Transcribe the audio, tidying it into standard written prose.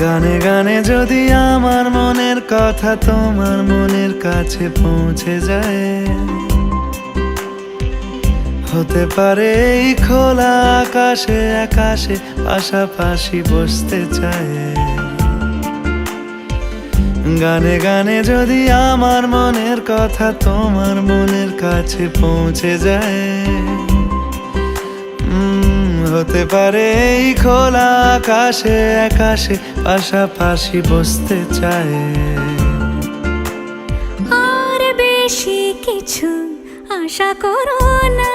গানে গানে যদি আমার মনের কথা তোমার মনের কাছে পৌঁছে যায়, হতে পারে এই খোলা আকাশে আকাশে পাশাপাশি বসতে চায়। গানে গানে যদি আমার মনের কথা তোমার মনের কাছে পৌঁছে যায়, হতে পারে এই খোলা আকাশে আকাশে পাশাপাশি বসতে চায়। আর বেশি কিছু আশা করো না,